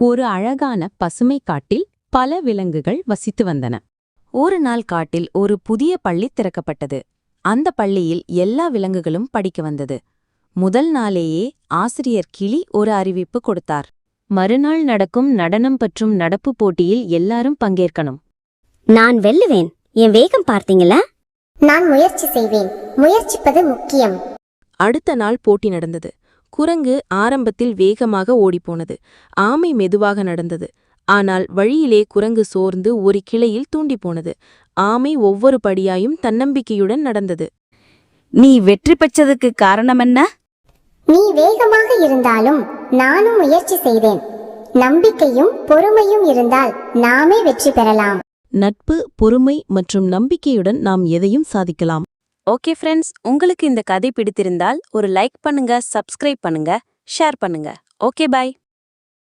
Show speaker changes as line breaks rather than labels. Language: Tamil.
ஒரு அழகான பசுமை காட்டில் பல விலங்குகள் வசித்து வந்தன.
ஒரு நாள் காட்டில் ஒரு புதிய பள்ளி திறக்கப்பட்டது. அந்த பள்ளியில் எல்லா விலங்குகளும் படிக்க வந்தது. முதல் நாளேயே ஆசிரியர் கிளி ஒரு அறிவிப்பு கொடுத்தார். மறுநாள் நடக்கும் நடனம் பற்றும் நடப்பு போட்டியில் எல்லாரும் பங்கேற்கணும்.
நான் வெல்லுவேன். என் வேகம் பார்த்தீங்களா?
நான் முயற்சி செய்வேன். முயற்சிப்பது முக்கியம்.
அடுத்த நாள் போட்டி நடந்தது. குரங்கு ஆரம்பத்தில் வேகமாக ஓடிப்போனது. ஆமை மெதுவாக நடந்தது. ஆனால் வழியிலே குரங்கு சோர்ந்து ஒரு கிளையில் தூண்டிப்போனது. ஆமை ஒவ்வொரு படியாயும் தன்னம்பிக்கையுடன் நடந்தது.
நீ வெற்றி பெற்றதுக்கு காரணம் என்ன?
நீ வேகமாக இருந்தாலும் நானும் முயற்சி செய்தேன். நம்பிக்கையும் பொறுமையும் இருந்தால் நாமே வெற்றி பெறலாம்.
நட்பு, பொறுமை மற்றும் நம்பிக்கையுடன் நாம் எதையும் சாதிக்கலாம்.
ஓகே ஃப்ரெண்ட்ஸ், உங்களுக்கு இந்த கதை பிடித்திருந்தால் ஒரு லைக் பண்ணுங்க, சப்ஸ்கிரைப் பண்ணுங்க, ஷேர் பண்ணுங்க. Okay, by.